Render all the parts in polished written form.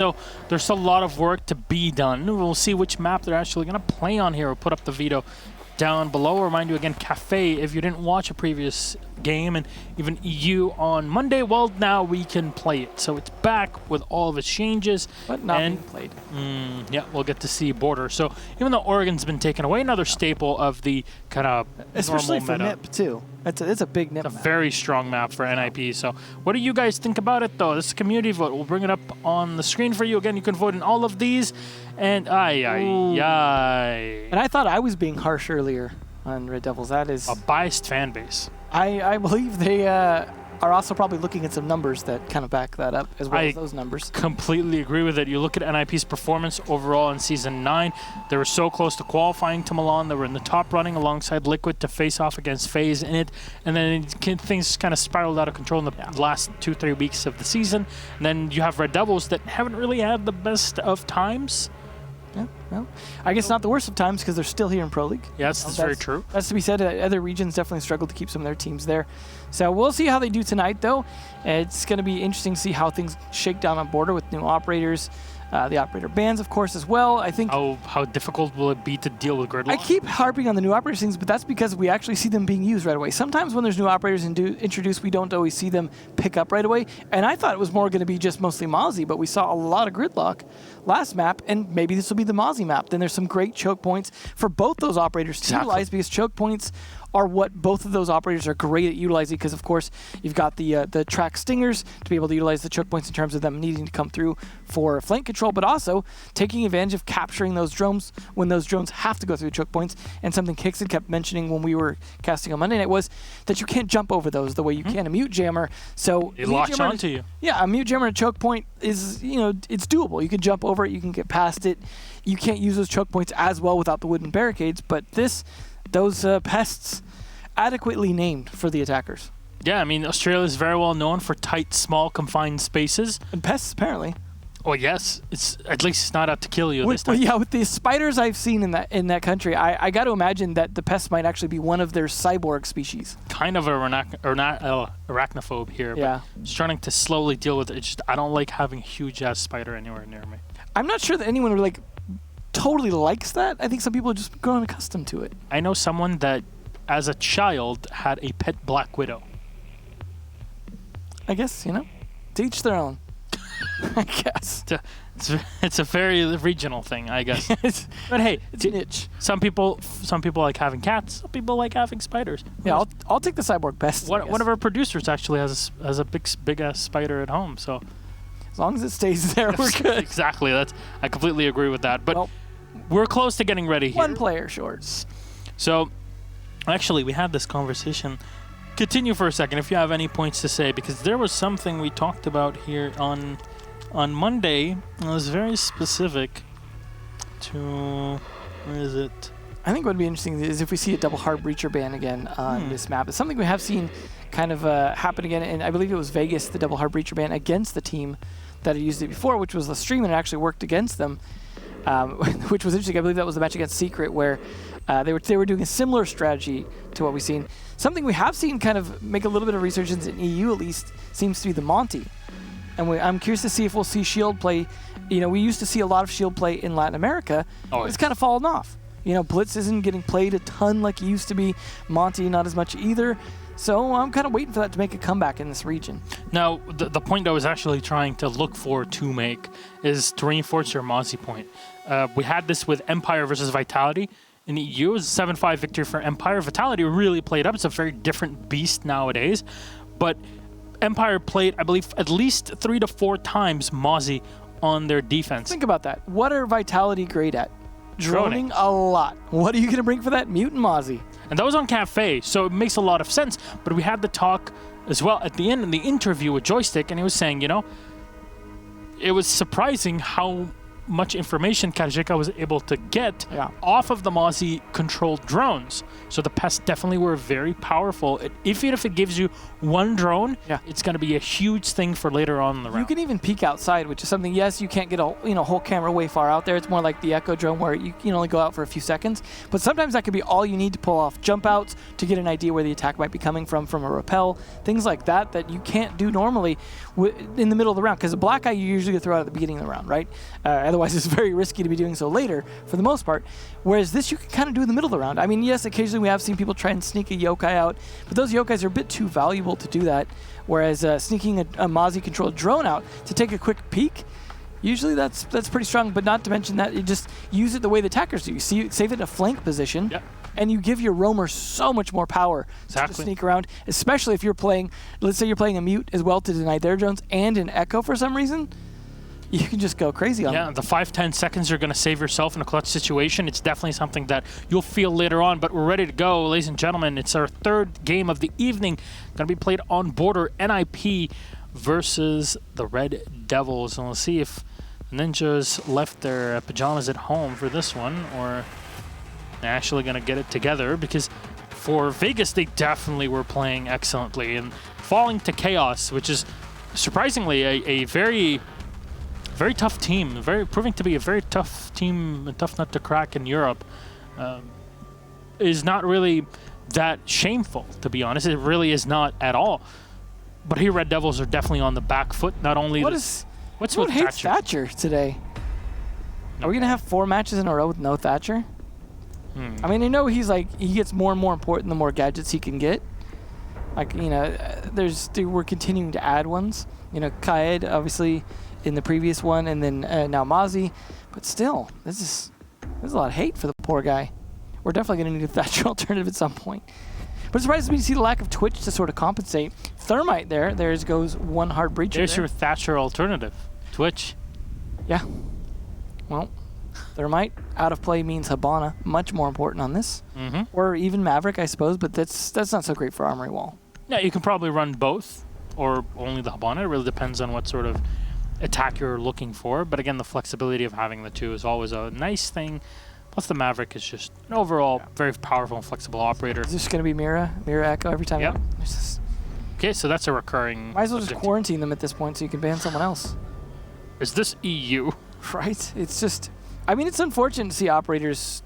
So there's a lot of work to be done. We'll see which map they're actually going to play on here. We'll put up the veto down below. Remind you again, Cafe, if you didn't watch a previous game, and even EU on Monday, well, now we can play it. So it's back with all of its changes. But not being played. Yeah, we'll get to see Border. So even though Oregon's been taken away, another staple of the kind of especially normal for meta. NIP, too. It's a big NIP It's a map. very strong map for NIP. So what do you guys think about it, though? This is a community vote. We'll bring it up on the screen for you. Again, you can vote in all of these. And And I thought I was being harsh earlier on ReD DevilS. That is a biased fan base. I believe they are also probably looking at some numbers that kind of back that up, as well as those numbers. Completely agree with it. You look at NIP's performance overall in Season 9. They were so close to qualifying to Milan. They were in the top running alongside Liquid to face off against FaZe in it. And then things kind of spiraled out of control in the last 2-3 weeks of the season. And then you have ReD DevilS that haven't really had the best of times. Yeah, well, I guess not the worst of times because they're still here in Pro League. Yes, that's very true. That's to be said. Other regions definitely struggle to keep some of their teams there. So we'll see how they do tonight, though. It's going to be interesting to see how things shake down on Border with new operators. The operator bans, of course, as well. I think. How difficult will it be to deal with gridlock? I keep harping on the new operators things, but that's because we actually see them being used right away. Sometimes when there's new operators introduced, we don't always see them pick up right away. And I thought it was more going to be just mostly Mozzie, but we saw a lot of gridlock last map, and maybe this will be the Mozzie map. Then there's some great choke points for both those operators to utilize, because choke points are what both of those operators are great at utilizing, because of course you've got the track stingers to be able to utilize the choke points in terms of them needing to come through for flank control, but also taking advantage of capturing those drones when those drones have to go through choke points. And something Kixon kept mentioning when we were casting on Monday night was that you can't jump over those the way you can a mute jammer. So it locks onto you. Yeah, a mute jammer and a choke point is, it's doable. You can jump over it, you can get past it. You can't use those choke points as well without the wooden barricades, but those pests adequately named for the attackers. Yeah, I mean, Australia is very well known for tight, small, confined spaces. And pests, apparently. Oh yes, at least it's not out to kill you this time. Well, yeah, with the spiders I've seen in that country, I got to imagine that the pests might actually be one of their cyborg species. Kind of a arachnophobe here, yeah. But starting to slowly deal with it. It's just, I don't like having a huge ass spider anywhere near me. I'm not sure that anyone really totally likes that. I think some people are just growing accustomed to it. I know someone that, as a child, had a pet black widow. I guess, to each their own. I guess. It's a very regional thing, I guess. But hey, it's a niche. Some people like having cats. Some people like having spiders. Yeah, I'll take the cyborg pest. One of our producers actually has a big ass spider at home. So as long as it stays there, we're good. Exactly. I completely agree with that. But we're close to getting ready here. One player shorts. So actually, we had this conversation. Continue for a second if you have any points to say, because there was something we talked about here on Monday. It was very specific to, where is it? I think what would be interesting is if we see a double hard breacher ban again on this map. It's something we have seen kind of happen again, and I believe it was Vegas, the double hard breacher ban against the team that had used it before, which was the stream, and it actually worked against them, which was interesting. I believe that was the match against Secret, where they were doing a similar strategy to what we've seen. Something we have seen kind of make a little bit of resurgence in EU, at least, seems to be the Monty. And I'm curious to see if we'll see shield play. We used to see a lot of shield play in Latin America. It's kind of fallen off. Blitz isn't getting played a ton like it used to be. Monty, not as much either. So I'm kind of waiting for that to make a comeback in this region. Now, the point I was actually trying to look for to make is to reinforce your Mozzie point. We had this with Empire versus Vitality. In the EU, it was a 7-5 victory for Empire. Vitality really played up. It's a very different beast nowadays. But Empire played, I believe, at least 3 to 4 times Mozzie on their defense. Think about that. What are Vitality great at? Droning a lot. What are you going to bring for that? Mutant Mozzie. And that was on Cafe, so it makes a lot of sense. But we had the talk as well at the end in the interview with Joystick, and he was saying, it was surprising how much information Kajika was able to get off of the Mozzie-controlled drones. So the pests definitely were very powerful. Even if it gives you one drone, it's going to be a huge thing for later on in the round. You can even peek outside, which is something, yes, you can't get a whole camera way far out there. It's more like the Echo drone where you can only go out for a few seconds. But sometimes that could be all you need to pull off jump outs to get an idea where the attack might be coming from a rappel, things like that you can't do normally in the middle of the round. Because a black eye you usually throw out at the beginning of the round, right? Otherwise, it's very risky to be doing so later for the most part. Whereas this you can kind of do in the middle of the round. I mean, yes, occasionally we have seen people try and sneak a yokai out, but those yokais are a bit too valuable to do that. Whereas sneaking a Mozzie-controlled drone out to take a quick peek, usually that's pretty strong. But not to mention that you just use it the way the attackers do. You save it in a flank position. And you give your roamer so much more power to sneak around, especially if you're playing, let's say you're playing a mute as well to deny their drones and an echo for some reason. You can just go crazy on them. The 5-10 seconds you're going to save yourself in a clutch situation. It's definitely something that you'll feel later on, but we're ready to go. Ladies and gentlemen, it's our third game of the evening. Going to be played on border NIP versus the Red Devils. And we'll see if Ninjas left their pajamas at home for this one, or they're actually going to get it together, because for Vegas, they definitely were playing excellently and falling to chaos, which is surprisingly a very tough team, proving to be a very tough team, a tough nut to crack in Europe, is not really that shameful, to be honest. It really is not at all. But here, Red Devils are definitely on the back foot. Not only what's with Thatcher today? Are we gonna have 4 matches in a row with no Thatcher? I mean, I know he gets more and more important the more gadgets he can get. Like, we're continuing to add ones. Kaed, obviously, in the previous one, and then now Mozzie. But still, there's a lot of hate for the poor guy. We're definitely going to need a Thatcher alternative at some point. But it surprises me to see the lack of Twitch to sort of compensate. Thermite there goes one hard breacher. There's your Thatcher alternative. Twitch. Yeah. Well, Thermite out of play means Hibana, much more important on this. Or even Maverick, I suppose, but that's not so great for Armory Wall. Yeah, you can probably run both, or only the Hibana. It really depends on what sort of attack you're looking for. But again, the flexibility of having the two is always a nice thing. Plus, the Maverick is just an overall very powerful and flexible operator. Is this going to be Mira Echo every time? Yep. Okay, so that's a recurring. Might as well just quarantine them at this point so you can ban someone else. Is this EU? Right. It's just, I mean, it's unfortunate to see operators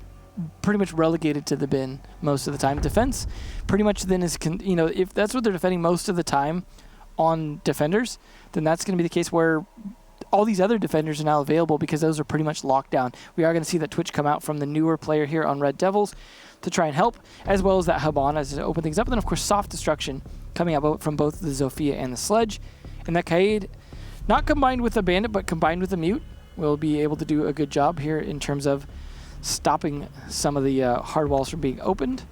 pretty much relegated to the bin most of the time. Defense pretty much then is, if that's what they're defending most of the time on defenders, then that's going to be the case where all these other defenders are now available because those are pretty much locked down. We are going to see that Twitch come out from the newer player here on Red Devils to try and help, as well as that Hibana to open things up. And then, of course, Soft Destruction coming out from both the Zofia and the Sledge. And that Kaid, not combined with the Bandit, but combined with the Mute, will be able to do a good job here in terms of stopping some of the hard walls from being opened.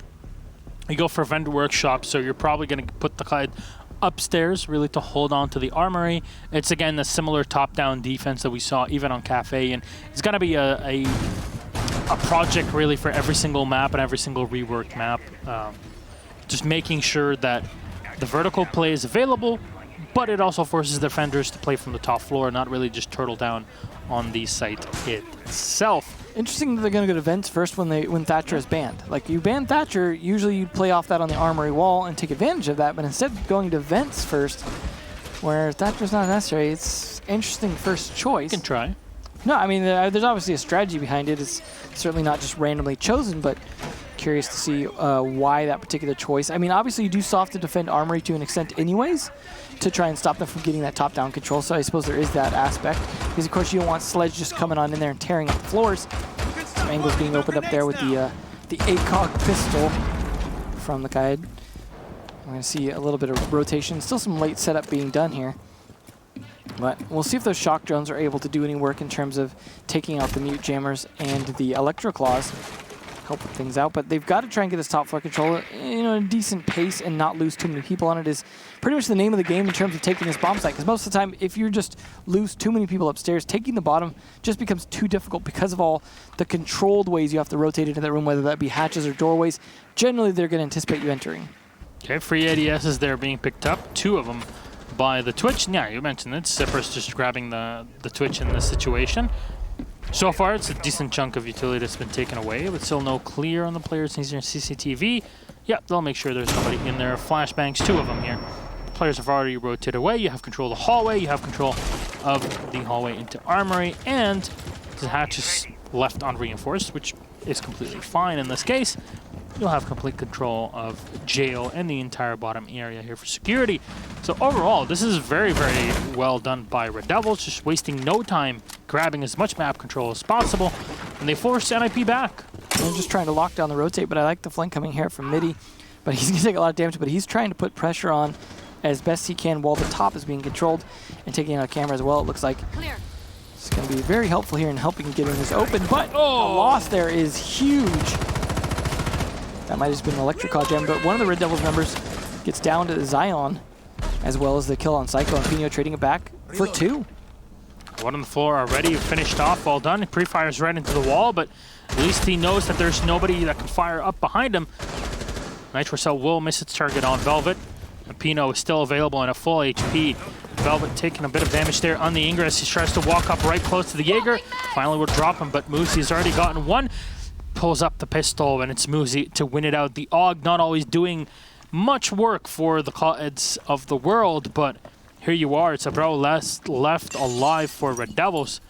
You go for Vendor Workshop, so you're probably going to put the Kaid upstairs, really, to hold on to the armory. It's, again, the similar top-down defense that we saw even on Cafe, and it's going to be a project, really, for every single map and every single reworked map. Just making sure that the vertical play is available, but it also forces defenders to play from the top floor, not really just turtle down on the site itself. Interesting that they're going to go to Vents first when Thatcher is banned. Like, you ban Thatcher, usually you'd play off that on the armory wall and take advantage of that, but instead going to Vents first, where Thatcher's not necessary, it's interesting first choice. You can try. No, I mean, there's obviously a strategy behind it. It's certainly not just randomly chosen, but curious to see why that particular choice. I mean, obviously you do soft to defend armory to an extent anyways, to try and stop them from getting that top-down control, so I suppose there is that aspect. Because, of course, you don't want Sledge just coming on in there and tearing up the floors. Some angles being opened up there with the ACOG pistol from the Kaid. We're going to see a little bit of rotation. Still some late setup being done here. But we'll see if those shock drones are able to do any work in terms of taking out the Mute Jammers and the Electro Claws. Help things out, but they've got to try and get this top floor control at a decent pace and not lose too many people on it is pretty much the name of the game in terms of taking this bomb site, because most of the time, if you just lose too many people upstairs, taking the bottom just becomes too difficult because of all the controlled ways you have to rotate into that room, whether that be hatches or doorways. Generally, they're going to anticipate you entering. Okay, free ADSs there being picked up, 2 of them by the Twitch. Yeah, you mentioned it. Zipper's just grabbing the Twitch in this situation. So far, it's a decent chunk of utility that's been taken away, but still no clear on the players using CCTV. Yep, they'll make sure there's nobody in there. Flashbangs, 2 of them here. The players have already rotated away. You have control of the hallway. You have control of the hallway into Armory, and the hatch is left unreinforced, which is completely fine in this case. You'll have complete control of jail and the entire bottom area here for security. So overall, this is very, very well done by Red Devils, just wasting no time grabbing as much map control as possible, and they force NIP back. They're just trying to lock down the rotate, but I like the flank coming here from Midi. But he's going to take a lot of damage, but he's trying to put pressure on as best he can while the top is being controlled and taking out camera as well, it looks like. Clear. It's going to be very helpful here in helping getting this open, but the loss there is huge. That might have just been an electric gem, but one of the Red Devils members gets down to the Zion, as well as the kill on Psycho, and Pino trading it back for 2. One on the floor already, finished off, all done. Pre-fires right into the wall, but at least he knows that there's nobody that can fire up behind him. Nitrocell will miss its target on Velvet, and Pino is still available and at full HP. Velvet taking a bit of damage there on the Ingress. He tries to walk up right close to the Jaeger. Finally will drop him, but Moosey has already gotten one. Pulls up the pistol, and it's Moosey to win it out. The AUG not always doing much work for the Clotheads of the world, but here you are. It's a bro left alive for Red Devils.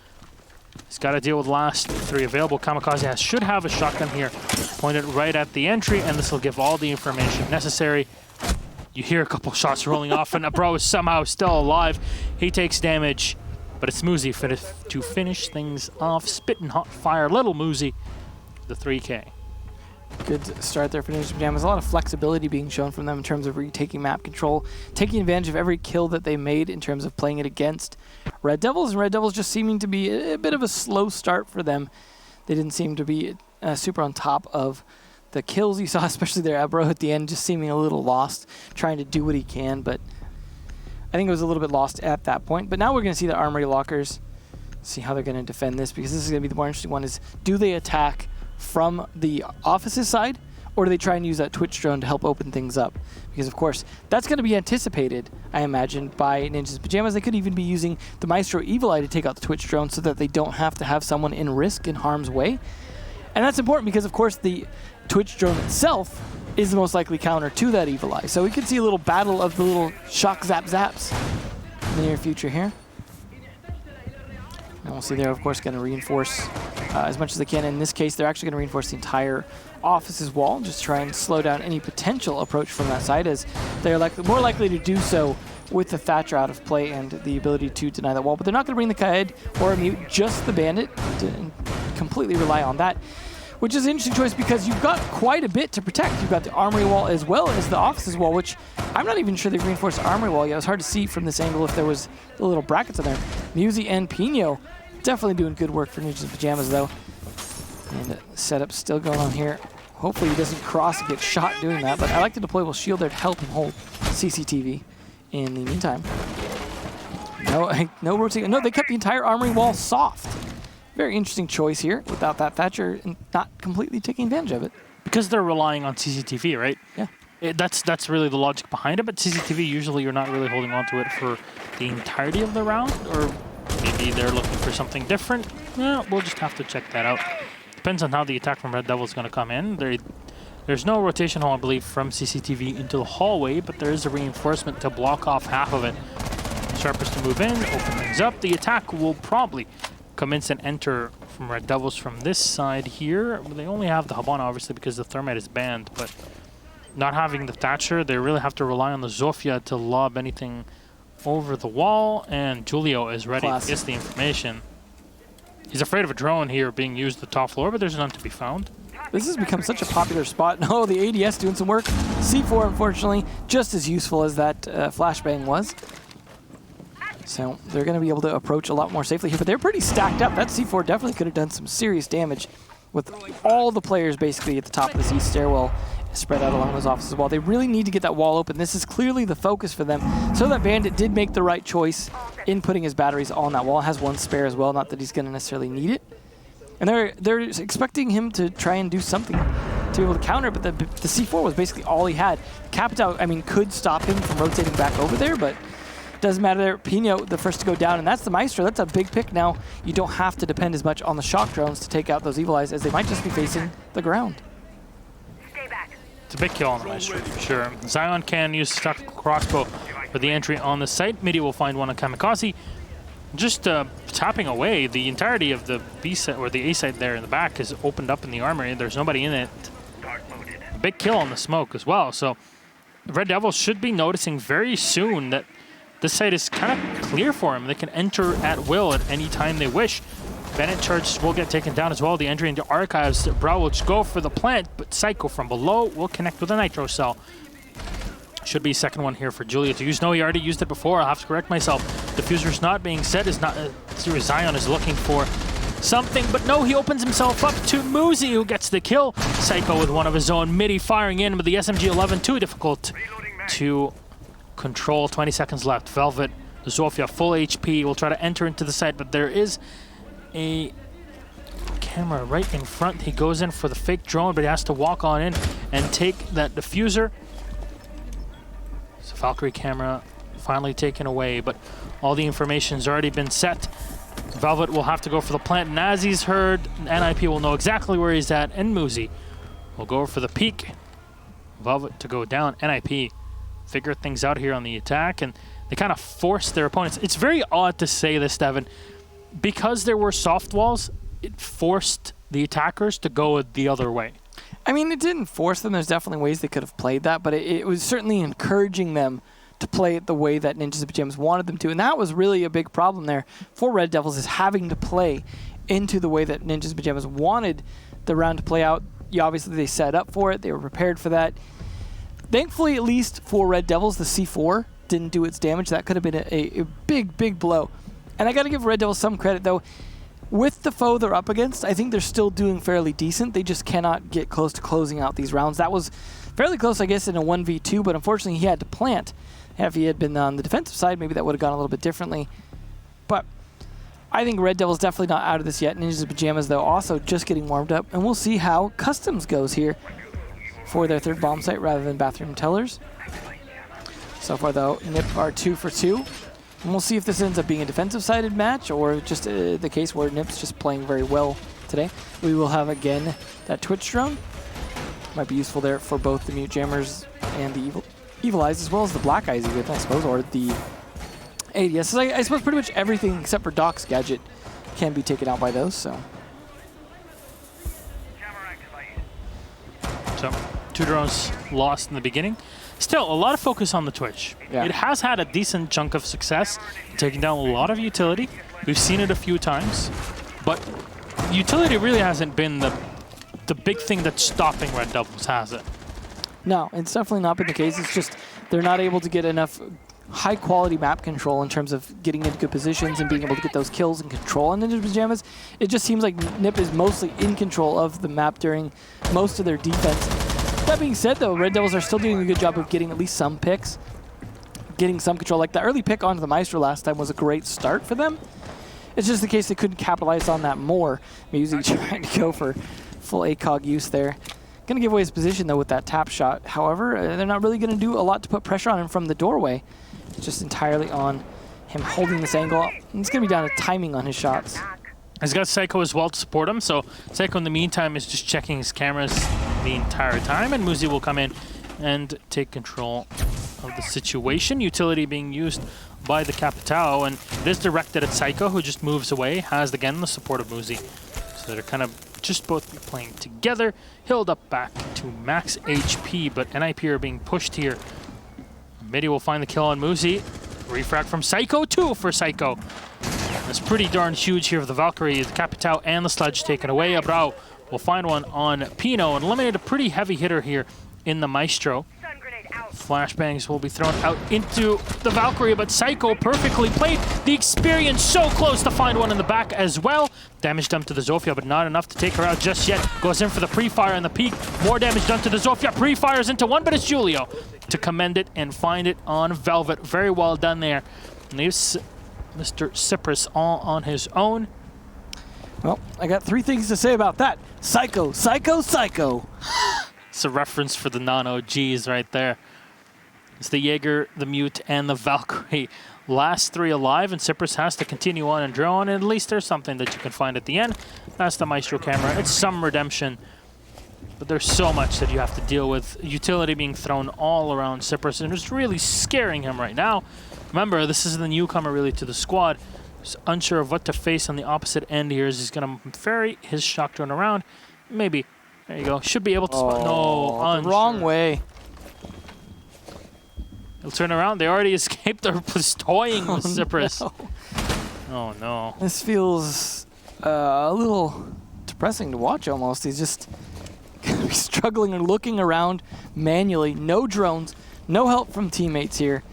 He's got to deal with the last 3 available. Kamikaze should have a shotgun here, pointed right at the entry, and this will give all the information necessary. You hear a couple shots rolling off, and Abro is somehow still alive. He takes damage, but it's Moosey to finish things off. Spitting hot fire, little Moosey, the 3K. Good start there for Ninja Pyjamas. A lot of flexibility being shown from them in terms of retaking map control, taking advantage of every kill that they made in terms of playing it against Red Devils, and Red Devils just seeming to be a bit of a slow start for them. They didn't seem to be super on top of the kills you saw, especially their Abro at the end, just seeming a little lost, trying to do what he can, but I think it was a little bit lost at that point. But now we're going to see the Armory Lockers, see how they're going to defend this, because this is going to be the more interesting one, is do they attack from the office's side, or do they try and use that Twitch drone to help open things up? Because, of course, that's going to be anticipated, I imagine, by Ninja's Pyjamas. They could even be using the Maestro Evil Eye to take out the Twitch drone so that they don't have to have someone in risk, in harm's way. And that's important because, of course, the Twitch drone itself is the most likely counter to that Evil Eye. So we could see a little battle of the little shock zap zaps in the near future here. And we'll see they're, of course, going to reinforce as much as they can. In this case, they're actually going to reinforce the entire office's wall, just try and slow down any potential approach from that side, as they're more likely to do so with the Thatcher out of play and the ability to deny that wall. But they're not going to bring the Kaed or mute just the Bandit to completely rely on that, which is an interesting choice because you've got quite a bit to protect. You've got the Armory wall as well as the office's wall, which I'm not even sure they've reinforced the Armory wall yet. It was hard to see from this angle if there was the little brackets in there. Musi and Pino definitely doing good work for Ninja's Pyjamas, though. And the setup's still going on here. Hopefully he doesn't cross and get shot doing that, but I like the deployable shield there to help him hold CCTV in the meantime. No rotating. No, they kept the entire Armory wall soft. Very interesting choice here without that Thatcher and not completely taking advantage of it. Because they're relying on CCTV, right? Yeah. That's really the logic behind it, but CCTV, usually you're not really holding on to it for the entirety of the round, or maybe they're looking for something different. Yeah, we'll just have to check that out. Depends on how the attack from Red Devil is going to come in. There's no rotation hole, I believe, from CCTV into the hallway, but there is a reinforcement to block off half of it. Sharpers to move in, open things up. The attack will probably commence and enter from Red Devils from this side here. They only have the Habana, obviously, because the Thermite is banned, but not having the Thatcher, they really have to rely on the Zofia to lob anything over the wall, and Julio is ready to get the information. He's afraid of a drone here being used at the top floor, but there's none to be found. This has become such a popular spot. No, the ADS doing some work. C4, unfortunately, just as useful as that flashbang was. So they're going to be able to approach a lot more safely here, but they're pretty stacked up. That C4 definitely could have done some serious damage with all the players basically at the top of this east stairwell spread out along those offices wall. They really need to get that wall open. This is clearly the focus for them. So that Bandit did make the right choice in putting his batteries on that wall. Has one spare as well, not that he's going to necessarily need it. And they're expecting him to try and do something to be able to counter, but the C4 was basically all he had. Capitao, I mean, could stop him from rotating back over there, but Doesn't matter there. Pino, the first to go down, and that's the Maestro. That's a big pick now. You don't have to depend as much on the shock drones to take out those Evil Eyes, as they might just be facing the ground. It's a big kill on the Maestro, for sure. Zion can use stock crossbow for the entry on the site. Midi will find one on Kamikaze. Just tapping away. The entirety of the B site, or the A site there in the back, is opened up in the armory. There's nobody in it. Big kill on the smoke as well. So Red Devils should be noticing very soon that this site is kind of clear for them. They can enter at will at any time they wish. Bennett charges will get taken down as well. The entry into Archives. Brau will just go for the plant, but Psycho from below will connect with a Nitro Cell. Should be a second one here for Julia to use. No, he already used it before. I'll have to correct myself. Diffuser's not being set. Is not. Zion is looking for something, but no, he opens himself up to Muzi, who gets the kill. Psycho with one of his own. Midi firing in with the SMG-11, too difficult to control. 20 seconds left. Velvet, Zofia, full HP, will try to enter into the site, but there is a camera right in front. He goes in for the fake drone, but he has to walk on in and take that diffuser. So Valkyrie camera finally taken away, but all the information's already been set. Velvet will have to go for the plant, and as he's heard, NIP will know exactly where he's at, and Muzi will go for the peak. Velvet to go down. NIP figure things out here on the attack, and they kind of force their opponents. It's very odd to say this, Devin. Because there were soft walls, it forced the attackers to go the other way. I mean, it didn't force them. There's definitely ways they could have played that, but it was certainly encouraging them to play it the way that Ninjas and Pyjamas wanted them to. And that was really a big problem there for Red Devils, is having to play into the way that Ninjas and Pyjamas wanted the round to play out. Obviously, they set up for it. They were prepared for that. Thankfully, at least for Red Devils, the C4 didn't do its damage. That could have been a big, big blow. And I got to give Red Devils some credit, though. With the foe they're up against, I think they're still doing fairly decent. They just cannot get close to closing out these rounds. That was fairly close, I guess, in a 1v2, but unfortunately he had to plant. If he had been on the defensive side, maybe that would have gone a little bit differently. But I think Red Devil's definitely not out of this yet. Ninjas and Pyjamas, though, also just getting warmed up. And we'll see how Customs goes here for their third bomb site rather than Bathroom Tellers. So far, though, NIP are 2 for 2. And we'll see if this ends up being a defensive-sided match or just the case where NIP's just playing very well today. We will have, again, that Twitch drone. Might be useful there for both the Mute Jammers and the Evil Eyes, as well as the Black Eyes, even, I suppose, or the ADS. So I suppose pretty much everything except for Doc's gadget can be taken out by those, so. So, 2 drones lost in the beginning. Still, a lot of focus on the Twitch. Yeah. It has had a decent chunk of success, taking down a lot of utility. We've seen it a few times, but utility really hasn't been the big thing that's stopping Red Devils, has it? No, it's definitely not been the case. It's just they're not able to get enough high-quality map control in terms of getting into good positions and being able to get those kills and control on Ninja Pyjamas. It just seems like NIP is mostly in control of the map during most of their defense. That being said, though, Red Devils are still doing a good job of getting at least some picks, getting some control. Like the early pick onto the Maestro last time was a great start for them. It's just the case they couldn't capitalize on that more. Usually trying to go for full ACOG use there. Going to give away his position, though, with that tap shot. However, they're not really going to do a lot to put pressure on him from the doorway. It's just entirely on him holding this angle. And it's going to be down to timing on his shots. He's got Psycho as well to support him, so Psycho in the meantime is just checking his cameras the entire time, and Muzi will come in and take control of the situation. Utility being used by the Capitao, and it is directed at Psycho, who just moves away, has again the support of Muzi. So they're kind of just both playing together. Healed up back to max HP, but NIP are being pushed here. Midi will find the kill on Muzi. Refract from Psycho, 2 for Psycho. That's pretty darn huge here for the Valkyrie. The Capitao and the Sledge taken away. Abrao will find one on Pino and eliminate a pretty heavy hitter here in the Maestro. Flashbangs will be thrown out into the Valkyrie, but Psycho perfectly played. The experience so close to find one in the back as well. Damage done to the Zofia, but not enough to take her out just yet. Goes in for the pre-fire in the peak. More damage done to the Zofia. Pre-fires into one, but it's Julio to commend it and find it on Velvet. Very well done there. Leaves Mr. Cypress all on his own. Well, I got 3 things to say about that. Psycho, Psycho, Psycho. It's a reference for the non-OGs right there. It's the Jaeger, the Mute, and the Valkyrie last 3 alive, and Cypress has to continue on and drone, and at least there's something that you can find at the end. That's the Maestro camera. It's some redemption, but there's so much that you have to deal with. Utility being thrown all around Cypress, and it's really scaring him right now. Remember, this is the newcomer really to the squad. He's unsure of what to face on the opposite end here as he's going to ferry his shock drone around. Maybe. There you go. Should be able to spot. No, the wrong way. He'll turn around. They already escaped. They're just toying with Cypress. No. Oh, no. This feels a little depressing to watch almost. He's just going to be struggling and looking around manually. No drones, no help from teammates here.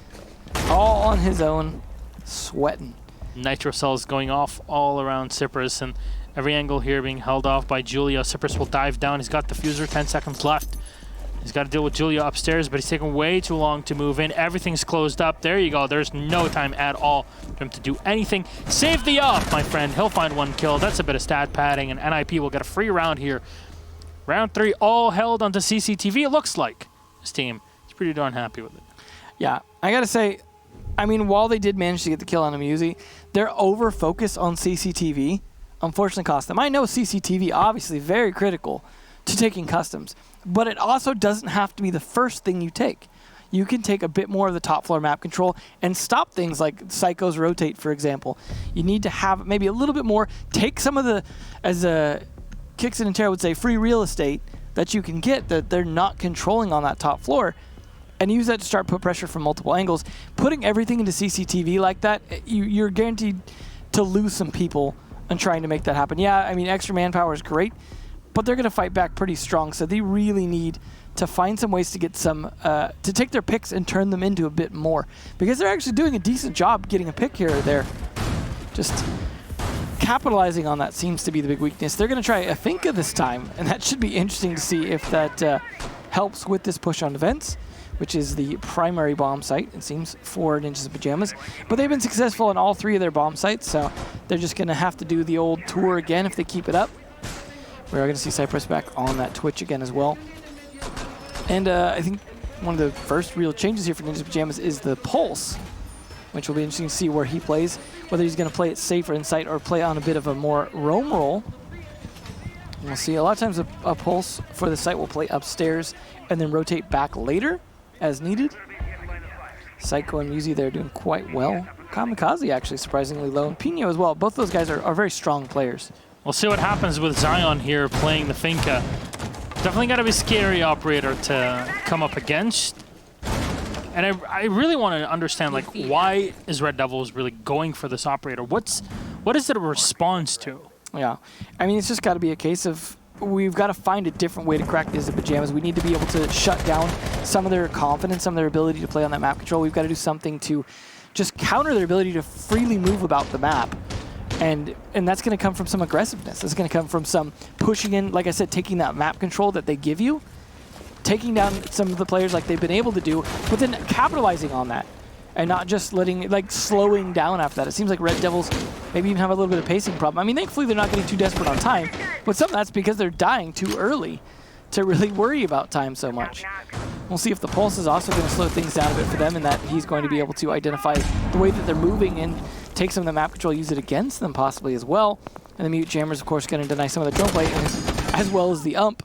All on his own, sweating. Nitro cells going off all around Cypress, and every angle here being held off by Julia. Cypress will dive down. He's got diffuser, 10 seconds left. He's got to deal with Julia upstairs, but he's taking way too long to move in. Everything's closed up. There you go. There's no time at all for him to do anything. Save the up, my friend. He'll find 1 kill. That's a bit of stat padding, and NIP will get a free round here. Round 3 all held onto CCTV, it looks like. This team is pretty darn happy with it. Yeah, I got to say, I mean, while they did manage to get the kill on Amusi, their over-focus on CCTV unfortunately cost them. I know CCTV, obviously, very critical to taking customs, but it also doesn't have to be the first thing you take. You can take a bit more of the top floor map control and stop things like Psycho's rotate, for example. You need to have maybe a little bit more, take some of the, as Kixon and Terra would say, free real estate that you can get that they're not controlling on that top floor, and use that to start put pressure from multiple angles. Putting everything into CCTV like that, you're guaranteed to lose some people and trying to make that happen. Yeah, I mean, extra manpower is great, but they're going to fight back pretty strong, so they really need to find some ways to get some, to take their picks and turn them into a bit more, because they're actually doing a decent job getting a pick here or there. Just capitalizing on that seems to be the big weakness. They're going to try a Finka this time, and that should be interesting to see if that helps with this push on events, which is the primary bomb site, it seems, for Ninjas in Pyjamas. But they've been successful on all 3 of their bomb sites, so they're just going to have to do the old tour again if they keep it up. We are going to see Cypress back on that Twitch again as well. And I think one of the first real changes here for Ninjas in Pyjamas is the Pulse, which will be interesting to see where he plays, whether he's going to play it safer in sight or play on a bit of a more roam role. And we'll see. A lot of times a Pulse for the site will play upstairs and then rotate back later as needed. Psycho and Muzi there doing quite well. Kamikaze actually surprisingly low, and Pino as well. Both those guys are very strong players. We'll see what happens with Zion here playing the Finka. Definitely got to be a scary operator to come up against. And I really want to understand, like, why is Red Devils really going for this operator? What is it a response to? Yeah, I mean, it's just got to be a case of we've got to find a different way to crack Ninjas in Pyjamas. We need to be able to shut down some of their confidence, some of their ability to play on that map control. We've got to do something to just counter their ability to freely move about the map. And that's going to come from some aggressiveness. It's going to come from some pushing in, like I said, taking that map control that they give you, taking down some of the players like they've been able to do, but then capitalizing on that and not just letting, like, slowing down after that. It seems like Red Devils maybe even have a little bit of pacing problem. I mean, thankfully they're not getting too desperate on time, but some of that's because they're dying too early to really worry about time so much. We'll see if the Pulse is also going to slow things down a bit for them, and that he's going to be able to identify the way that they're moving and take some of the map control, use it against them possibly as well. And the Mute Jammer's, of course, going to deny some of the drone play, as well as the ump.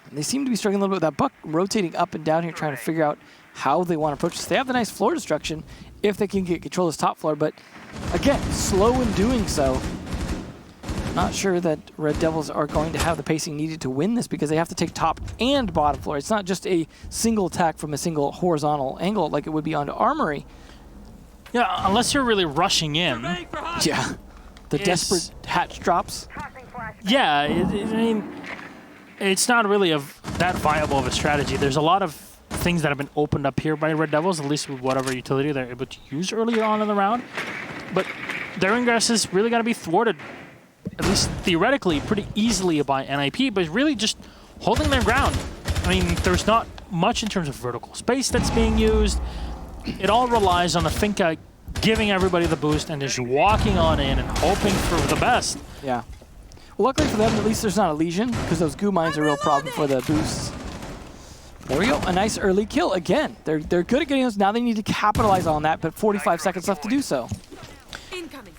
And they seem to be struggling a little bit with that Buck rotating up and down here, trying to figure out how they want to approach this. They have the nice floor destruction if they can get control of this top floor, but again, slow in doing so. Not sure that Red Devils are going to have the pacing needed to win this, because they have to take top and bottom floor. It's not just a single attack from a single horizontal angle like it would be onto Armory. Yeah, unless you're really rushing in. Yeah, the desperate hatch drops. Yeah, I mean, it's not really that viable of a strategy. There's a lot of things that have been opened up here by Red Devils, at least with whatever utility they're able to use earlier on in the round. But their ingress is really going to be thwarted, at least theoretically, pretty easily by NIP, but really just holding their ground. I mean, there's not much in terms of vertical space that's being used. It all relies on the Finka giving everybody the boost and just walking on in and hoping for the best. Yeah. Well, luckily for them, at least there's not a Legion, because those goo mines are a real problem for the boosts. There we go. A nice early kill. Again, they're good at getting those. Now they need to capitalize on that, but 45 seconds left to do so.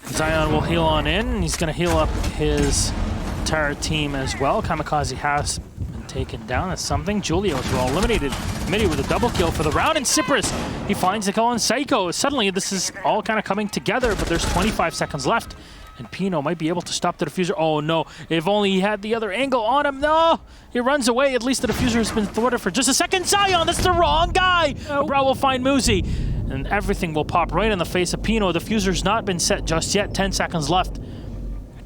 Zion will heal on in. He's going to heal up his entire team as well. Kamikaze has been taken down. That's something. Julio is well eliminated. Midi with a double kill for the round. And Cypress, he finds the kill on Psycho. Suddenly, this is all kind of coming together, but there's 25 seconds left. And Pino might be able to stop the diffuser. Oh no, if only he had the other angle on him. No, he runs away. At least the diffuser has been thwarted for just a second. Zion, that's the wrong guy. Bro will find Muzi. And everything will pop right in the face of Pino. The diffuser's not been set just yet. 10 seconds left.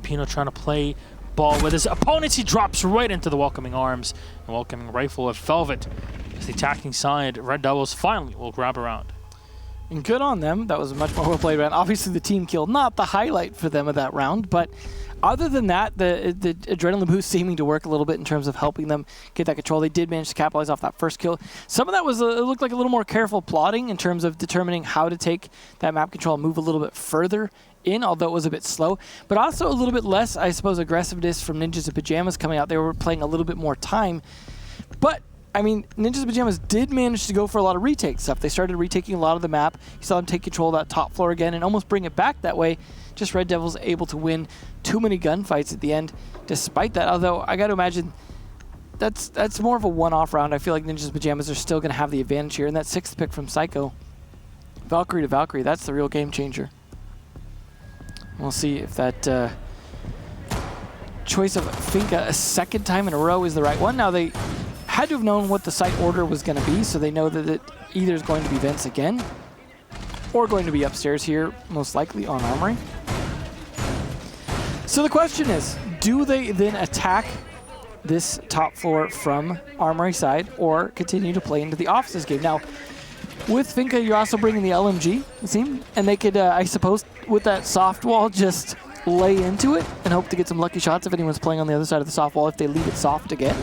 Pino trying to play ball with his opponents. He drops right into the welcoming arms and welcoming rifle of Velvet. As the attacking side, ReD DevilS finally will grab around. And good on them. That was a much more well-played round. Obviously, the team kill, not the highlight for them of that round, but other than that, the adrenaline boost seeming to work a little bit in terms of helping them get that control. They did manage to capitalize off that first kill. Some of that was, it looked like a little more careful plotting in terms of determining how to take that map control and move a little bit further in, although it was a bit slow. But also a little bit less, I suppose, aggressiveness from Ninjas and Pyjamas coming out. They were playing a little bit more time. But I mean, Ninjas and Pyjamas did manage to go for a lot of retake stuff. They started retaking a lot of the map. You saw them take control of that top floor again and almost bring it back that way. Just ReD DevilS able to win too many gunfights at the end despite that. Although, I got to imagine that's more of a one-off round. I feel like Ninjas and Pyjamas are still going to have the advantage here. And that 6th pick from Psycho, Valkyrie to Valkyrie, that's the real game changer. We'll see if that choice of Finka a second time in a row is the right one. Now, they had to have known what the site order was going to be, so they know that it either is going to be vents again or going to be upstairs here, most likely on Armory. So the question is, do they then attack this top floor from Armory side or continue to play into the offices game? Now, with Finka, you're also bringing the LMG, it seems, and they could, I suppose, with that soft wall, just lay into it and hope to get some lucky shots if anyone's playing on the other side of the soft wall if they leave it soft again.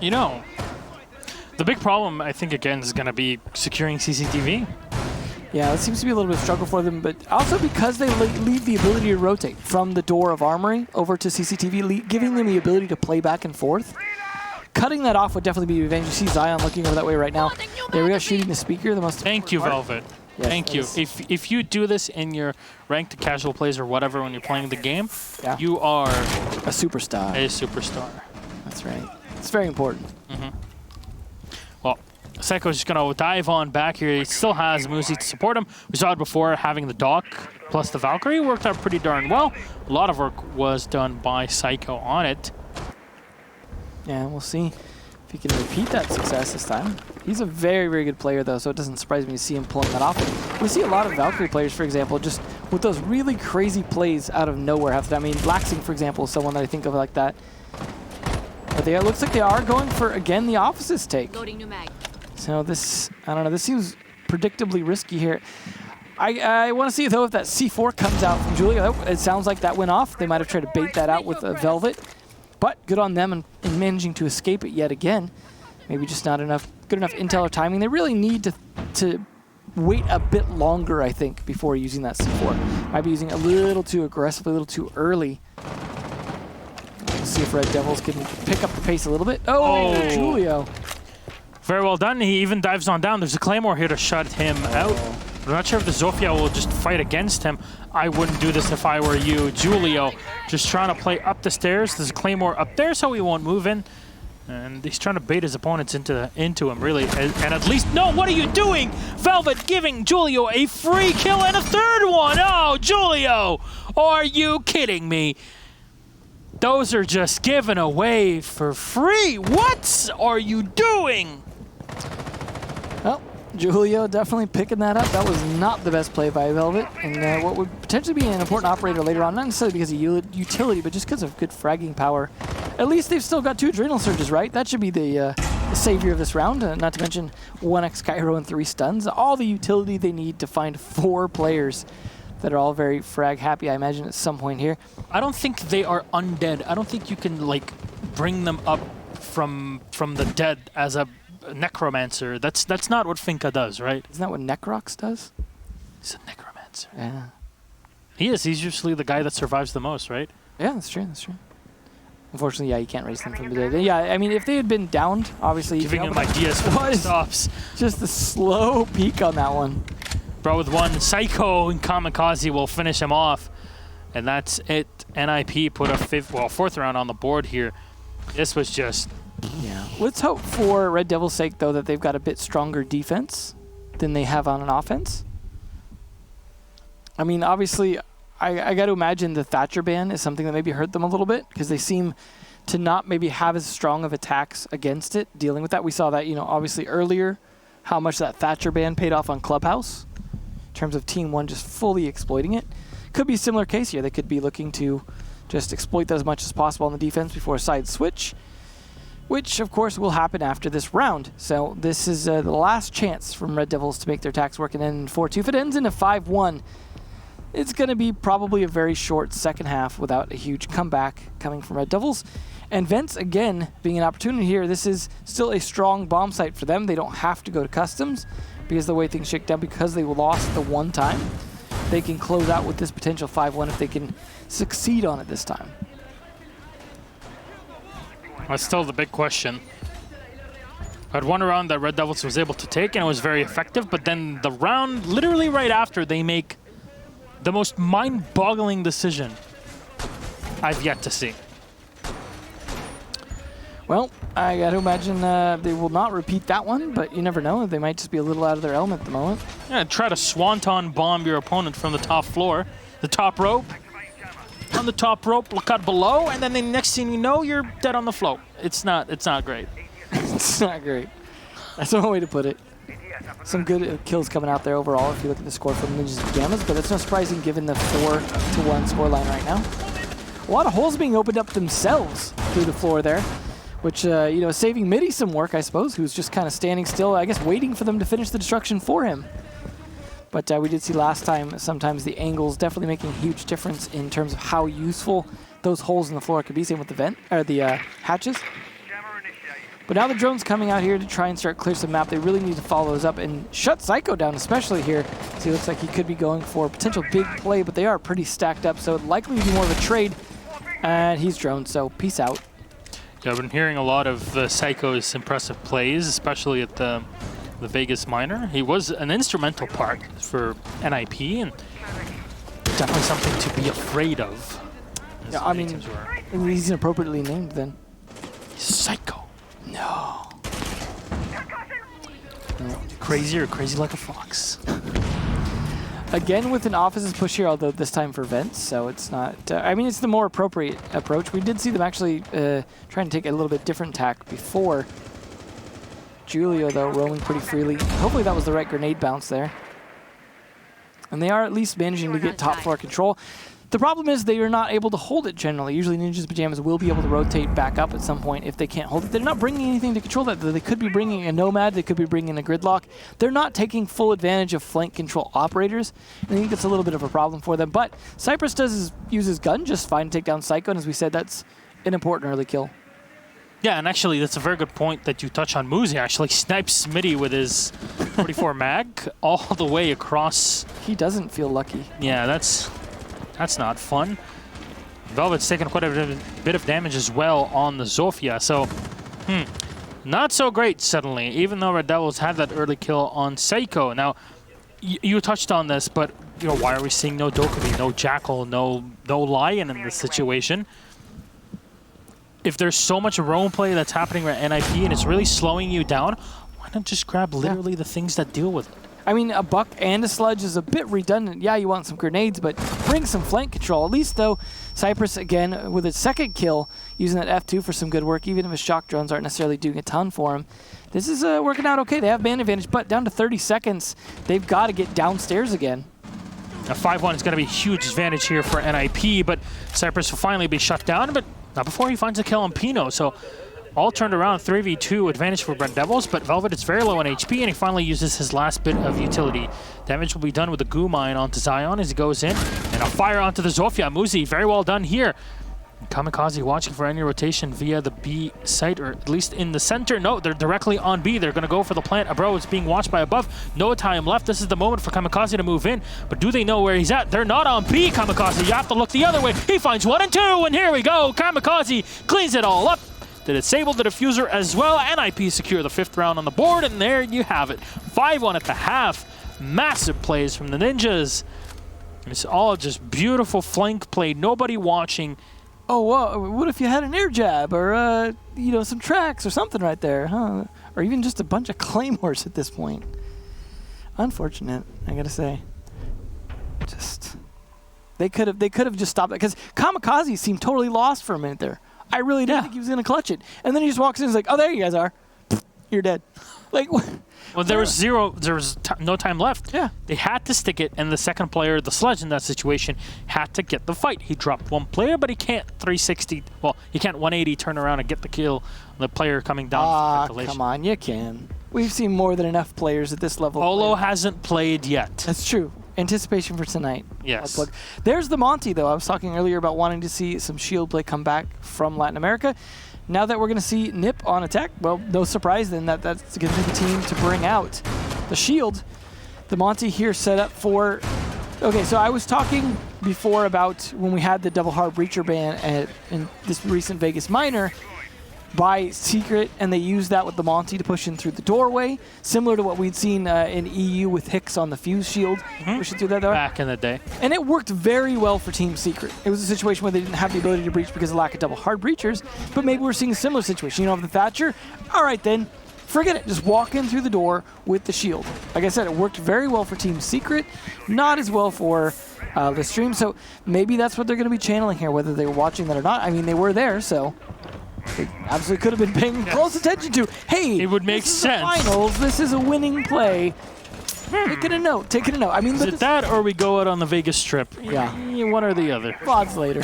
You know, the big problem, I think, again, is going to be securing CCTV. Yeah, it seems to be a little bit of a struggle for them, but also because they leave the ability to rotate from the door of Armory over to CCTV, giving them the ability to play back and forth. Cutting that off would definitely be advantage. You see Zion looking over that way right now. There we go, shooting the speaker. The most Thank you, Velvet. Yes, Thank you. If you do this in your ranked casual plays or whatever when you're playing the game, yeah, you are a superstar. A superstar. That's right. It's very important. Mm-hmm. Well, Psycho's just going to dive on back here. He still has Muzi to support him. We saw it before, having the Doc plus the Valkyrie worked out pretty darn well. A lot of work was done by Psycho on it. Yeah, we'll see if he can repeat that success this time. He's a very, very good player, though, so it doesn't surprise me to see him pulling that off. We see a lot of Valkyrie players, for example, just with those really crazy plays out of nowhere. I mean, Laxing, for example, is someone that I think of like that. But it looks like they are going for, again, the offices take. Loading new mag. So this, I don't know, this seems predictably risky here. I want to see, though, if that C4 comes out from Julia. Oh, it sounds like that went off. They might have tried to bait that out with a Velvet. But good on them in managing to escape it yet again. Maybe just not enough, good enough intel or timing. They really need to wait a bit longer, I think, before using that C4. Might be using it a little too aggressively, a little too early. Let's see if ReD DevilS can pick up the pace a little bit. Oh, Julio. Very well done. He even dives on down. There's a Claymore here to shut him out. I'm not sure if the Zofia will just fight against him. I wouldn't do this if I were you. Julio just trying to play up the stairs. There's a Claymore up there, so he won't move in. And he's trying to bait his opponents into him, really. And at least, no, what are you doing? Velvet giving Julio a free kill and a third one. Oh, Julio, are you kidding me? Those are just given away for free. What are you doing? Well, Julio definitely picking that up. That was not the best play by Velvet. And what would potentially be an important operator later on, not necessarily because of utility, but just because of good fragging power. At least they've still got 2 Adrenal Surges, right? That should be the savior of this round, not to mention 1x Cairo and 3 stuns. All the utility they need to find 4 players that are all very frag happy, I imagine, at some point here. I don't think they are undead. I don't think you can, like, bring them up from the dead as a necromancer. That's not what Finka does, right? Isn't that what Necrox does? He's a necromancer. Yeah. He is. He's usually the guy that survives the most, right? Yeah, that's true. That's true. Unfortunately, yeah, you can't race them from the dead. Yeah, I mean, if they had been downed, obviously... Giving him ideas for stops. Just the slow peak on that one. Bro with one. Psycho and Kamikaze will finish him off. And that's it. NIP put a fourth round on the board here. This was just... Yeah. Let's hope for Red Devil's sake, though, that they've got a bit stronger defense than they have on an offense. I mean, obviously... I got to imagine the Thatcher ban is something that maybe hurt them a little bit because they seem to not maybe have as strong of attacks against it, dealing with that. We saw that, you know, obviously earlier, how much that Thatcher ban paid off on Clubhouse in terms of Team 1 just fully exploiting it. Could be a similar case here. They could be looking to just exploit that as much as possible on the defense before a side switch, which, of course, will happen after this round. So this is the last chance from Red Devils to make their attacks work, and then 4-2. If it ends in a 5-1, it's going to be probably a very short second half without a huge comeback coming from Red Devils. And Vents, again, being an opportunity here, this is still a strong bomb site for them. They don't have to go to customs because the way things shake down, because they lost the one time, they can close out with this potential 5-1 if they can succeed on it this time. That's still the big question. I had one round that Red Devils was able to take, and it was very effective, but then the round, literally right after, they make the most mind-boggling decision I've yet to see. Well, I got to imagine they will not repeat that one, but you never know. They might just be a little out of their element at the moment. Yeah, try to swanton bomb your opponent from the top floor, the top rope. On the top rope, look out below, and then the next thing you know, you're dead on the float. It's not great. It's not great. That's one way to put it. Some good kills coming out there overall if you look at the score from Ninjas and Pyjamas, but it's not surprising given the 4-1 scoreline right now. A lot of holes being opened up themselves through the floor there, which, you know, saving Midi some work, I suppose, who's just kind of standing still, I guess, waiting for them to finish the destruction for him. But we did see last time, sometimes the angles definitely making a huge difference in terms of how useful those holes in the floor could be, same with the hatches. But now the drone's coming out here to try and start clear some map. They really need to follow those up and shut Psycho down, especially here. So it looks like he could be going for a potential big play, but they are pretty stacked up, so it likely to be more of a trade. And he's droned, so peace out. Yeah, I've been hearing a lot of Psycho's impressive plays, especially at the Vegas Minor. He was an instrumental part for NIP, and definitely something to be afraid of. Yeah, I mean, he's inappropriately named then. Psycho. No. Crazy or crazy like a fox. Again with an offices push here, although this time for Vents, so it's not... I mean, it's the more appropriate approach. We did see them actually trying to take a little bit different tack before. Julio, though, roaming pretty freely. Hopefully that was the right grenade bounce there. And they are at least managing to get top floor control. The problem is they are not able to hold it generally. Usually Ninjas Pyjamas will be able to rotate back up at some point if they can't hold it. They're not bringing anything to control that. They could be bringing a Nomad. They could be bringing a Gridlock. They're not taking full advantage of flank control operators. And I think that's a little bit of a problem for them. But Cypress does use his gun just fine to take down Psycho. And as we said, that's an important early kill. Yeah, and actually that's a very good point that you touch on. Muzi actually snipes Smitty with his 44 mag all the way across. He doesn't feel lucky. Yeah, that's not fun. Velvet's taking quite a bit of damage as well on the Zofia, so not so great suddenly, even though Red Devils had that early kill on Seiko. Now, you touched on this, but you know, why are we seeing no Dokkaebi, no Jackal, no Lion in this situation? If there's so much roam play that's happening at NIP and it's really slowing you down, why not just grab literally the things that deal with it? I mean, a buck and a sludge is a bit redundant. Yeah, you want some grenades, but bring some flank control. At least, though, Cypress, again, with its second kill, using that F2 for some good work, even if his shock drones aren't necessarily doing a ton for him. This is working out okay. They have man advantage, but down to 30 seconds, they've got to get downstairs again. A 5-1 is going to be a huge advantage here for NIP, but Cypress will finally be shut down, but not before he finds a kill on Pino. So all turned around, 3v2 advantage for Red Devils, but Velvet is very low on HP, and he finally uses his last bit of utility. Damage will be done with the goo mine onto Zion as he goes in, and a fire onto the Zofia. Muzi, very well done here. Kamikaze watching for any rotation via the B site, or at least in the center. No, they're directly on B. They're going to go for the plant. Abro is being watched by above. No time left. This is the moment for Kamikaze to move in. But do they know where he's at? They're not on B, Kamikaze. You have to look the other way. He finds 1 and 2, and here we go. Kamikaze cleans it all up. They disable the diffuser as well. NIP secure the 5th round on the board, and there you have it. 5-1 at the half. Massive plays from the Ninjas. It's all just beautiful flank play. Nobody watching. Oh, well, what if you had an air jab or, you know, some tracks or something right there, huh? Or even just a bunch of claymores at this point. Unfortunate, I gotta say. Just, they could have just stopped it, because Kamikaze seemed totally lost for a minute there. I really didn't think he was gonna clutch it, and then he just walks in and is like, "Oh, there you guys are. You're dead." Like, what? Well, there was no time left. Yeah. They had to stick it, and the second player, the Sludge in that situation, had to get the fight. He dropped one player, but he can't 360, well, he can't 180 turn around and get the kill on the player coming down with ventilation. Come on, you can. We've seen more than enough players at this level. Olo hasn't played yet. That's true. Anticipation for tonight. Yes. There's the Monty, though. I was talking earlier about wanting to see some shield play come back from Latin America. Now that we're going to see Nip on attack, well, no surprise then that that's going to be the team to bring out the shield. The Monty here set up for... Okay, so I was talking before about when we had the double hard breacher ban in this recent Vegas minor by Secret, and they used that with the Monty to push in through the doorway, similar to what we'd seen in EU with Hicks on the fuse shield, pushing through that door. Back in the day. And it worked very well for Team Secret. It was a situation where they didn't have the ability to breach because of lack of double hard breachers, but maybe we're seeing a similar situation. You know, the Thatcher, all right then, forget it. Just walk in through the door with the shield. Like I said, it worked very well for Team Secret, not as well for the stream, so maybe that's what they're going to be channeling here, whether they were watching that or not. I mean, they were there, so... They absolutely could have been paying close attention to. Hey, it would make sense. This is the finals. This is a winning play. Taking a note. Taking a note. I mean, is it that, or we go out on the Vegas Strip? Yeah, one or the other. VODs later.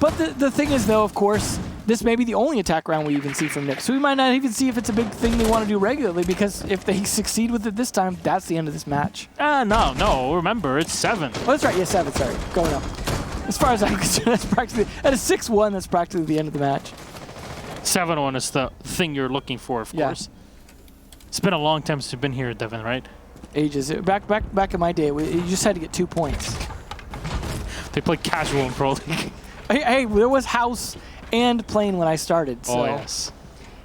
But the thing is, though, of course, this may be the only attack round we even see from Nip. So we might not even see if it's a big thing they want to do regularly, because if they succeed with it this time, that's the end of this match. No. Remember, it's 7. Oh, that's right. Yeah, 7. Sorry, going up. As far as I'm concerned, that's practically at a 6-1. That's practically the end of the match. 7-1 is the thing you're looking for, of course. It's been a long time since you've been here, Devin, right? Ages. Back in my day, you just had to get 2 points. They played casual in Pro League. Hey, there was house and plane when I started. So. Oh, yes.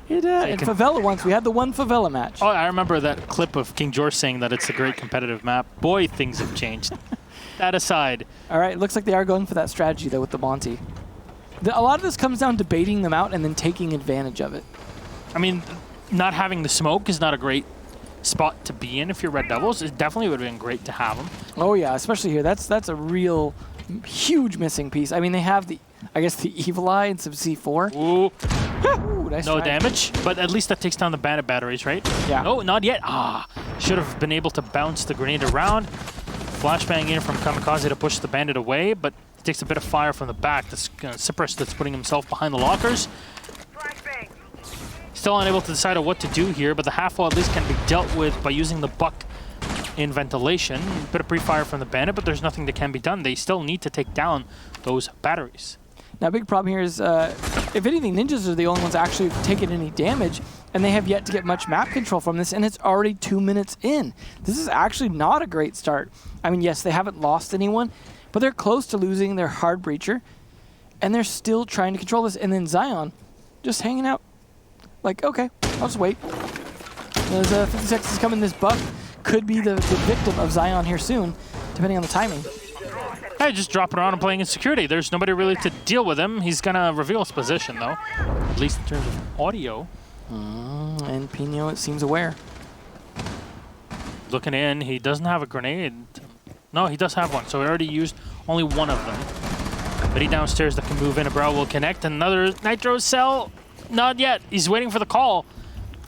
In Favela once, we had the one Favela match. Oh, I remember that clip of King George saying that it's a great competitive map. Boy, things have changed. That aside. All right, it looks like they are going for that strategy, though, with the Monty. A lot of this comes down to baiting them out and then taking advantage of it. I mean, not having the smoke is not a great spot to be in if you're Red Devils. It definitely would have been great to have them. Oh, yeah, especially here. That's a real huge missing piece. I mean, they have the Evil Eye and some C4. Ooh. Nice no try. damage, but at least that takes down the bandit batteries, right? Yeah. No, not yet. Should have been able to bounce the grenade around. Flashbang in from Kamikaze to push the bandit away, but he takes a bit of fire from the back. That's Cypress that's putting himself behind the lockers. Still unable to decide on what to do here, but the half-wall at least can be dealt with by using the buck in ventilation. A bit of pre-fire from the bandit, but there's nothing that can be done. They still need to take down those batteries. Now, a big problem here is, if anything, Ninjas are the only ones actually who've taken any damage, and they have yet to get much map control from this, and it's already 2 minutes in. This is actually not a great start. I mean, yes, they haven't lost anyone, but they're close to losing their hard breacher, and they're still trying to control this. And then Zion just hanging out like, okay, I'll just wait. There's 50 seconds coming. This buck could be the victim of Zion here soon, depending on the timing. Hey, just dropping around and playing in security. There's nobody really to deal with him. He's going to reveal his position, though, at least in terms of audio. And Pino, it seems, aware. Looking in, he doesn't have a grenade. No, he does have one, so he already used only one of them. But he downstairs that can move in. A Brow will connect. Another Nitro cell. Not yet. He's waiting for the call.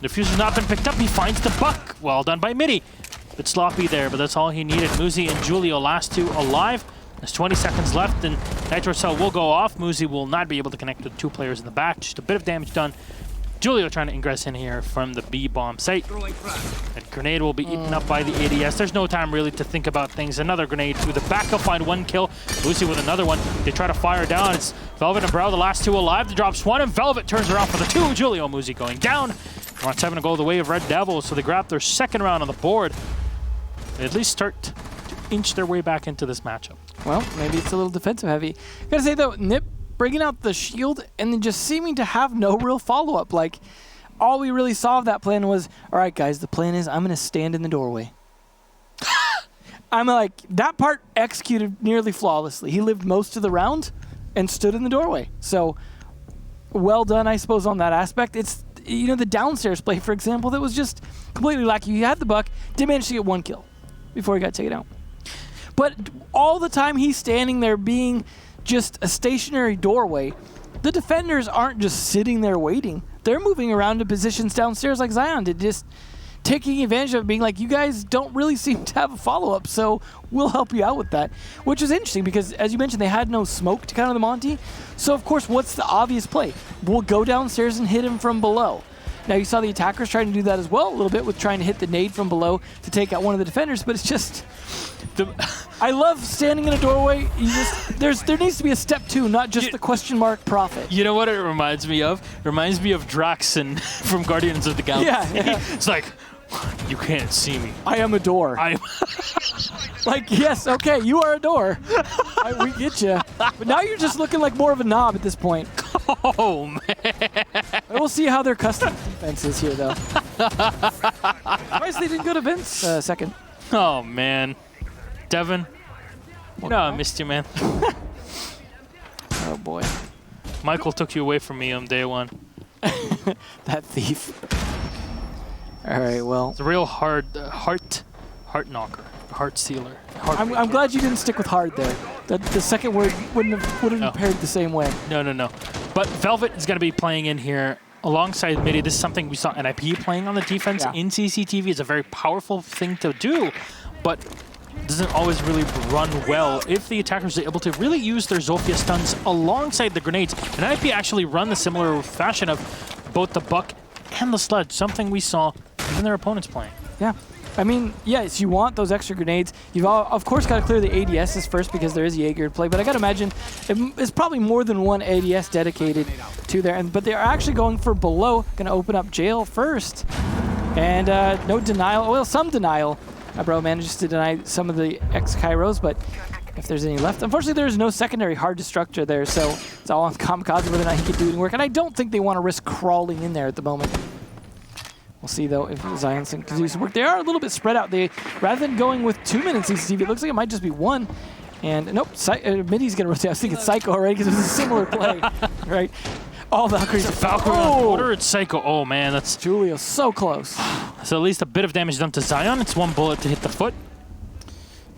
The fuse has not been picked up. He finds the buck. Well done by Midi. Bit sloppy there, but that's all he needed. Muzi and Julio, last two alive. There's 20 seconds left, and Nitro cell will go off. Muzi will not be able to connect with 2 players in the back. Just a bit of damage done. Julio trying to ingress in here from the B-bomb site. That grenade will be eaten up by the ADS. There's no time really to think about things. Another grenade through the back. He'll find 1 kill. Lucy with another one. They try to fire down. It's Velvet and Brow, the last two alive. The drops one, and Velvet turns around for the two. Julio Muzi going down. Want 7 to go the way of Red Devils, so they grab their second round on the board. They at least start to inch their way back into this matchup. Well, maybe it's a little defensive heavy. Gotta say though, Nip bringing out the shield and then just seeming to have no real follow-up. Like, all we really saw of that plan was, all right, guys, the plan is I'm gonna stand in the doorway. I'm like, that part executed nearly flawlessly. He lived most of the round and stood in the doorway. So, well done, I suppose, on that aspect. It's, you know, the downstairs play, for example, that was just completely lacking. He had the buck, did manage to get 1 kill before he got taken out. But all the time he's standing there being just a stationary doorway, the defenders aren't just sitting there waiting. They're moving around to positions downstairs like Zion did, just taking advantage of it, being like, you guys don't really seem to have a follow-up, so we'll help you out with that. Which is interesting because, as you mentioned, they had no smoke to counter the Monty. So, of course, what's the obvious play? We'll go downstairs and hit him from below. Now, you saw the attackers trying to do that as well a little bit with trying to hit the nade from below to take out one of the defenders, but it's just... I love standing in a doorway. There needs to be a step 2, not just the question mark profit. You know what it reminds me of? It reminds me of Draxon from Guardians of the Galaxy. Yeah. It's like, you can't see me. I am a door. Like, yes, okay, you are a door. We get you. But now you're just looking like more of a knob at this point. Oh, man. We'll see how their custom defense is here, though. Surprised they didn't go to Vince second. Oh, man. Devin, you know I missed you, man. Oh, boy. Michael took you away from me on day 1. That thief. All right, well. It's a real hard heart knocker, heart sealer. I'm glad you didn't stick with hard there. The second word wouldn't have paired the same way. No. But Velvet is going to be playing in here alongside Midi. This is something we saw NIP playing on the defense in CCTV. It's a very powerful thing to do, but doesn't always really run well if the attackers are able to really use their Zofia stuns alongside the grenades. And NIP actually run the similar fashion of both the Buck and the Sledge, something we saw even their opponents playing. Yeah. I mean, yes, you want those extra grenades. You've of course got to clear the ADSs first because there is Jaeger to play, but I got to imagine it's probably more than one ADS dedicated to there. But they are actually going for below, going to open up jail first. And no denial, well, some denial. Bro manages to deny some of the X-Kairos, but if there's any left. Unfortunately, there's no secondary hard destructor there, so it's all on Kamikaze whether or not he can do any work. And I don't think they want to risk crawling in there at the moment. We'll see, though, if Zion can do some work. They are a little bit spread out. Rather than going with 2 minutes CCTV, it looks like it might just be 1. And nope, Midi's going to rotate. I was thinking Psycho already because it was a similar play, right? All Valkyries. Valkyrie on order, it's Psycho. Oh, man, that's... Julio, so close. So at least a bit of damage done to Zion. It's 1 bullet to hit the foot.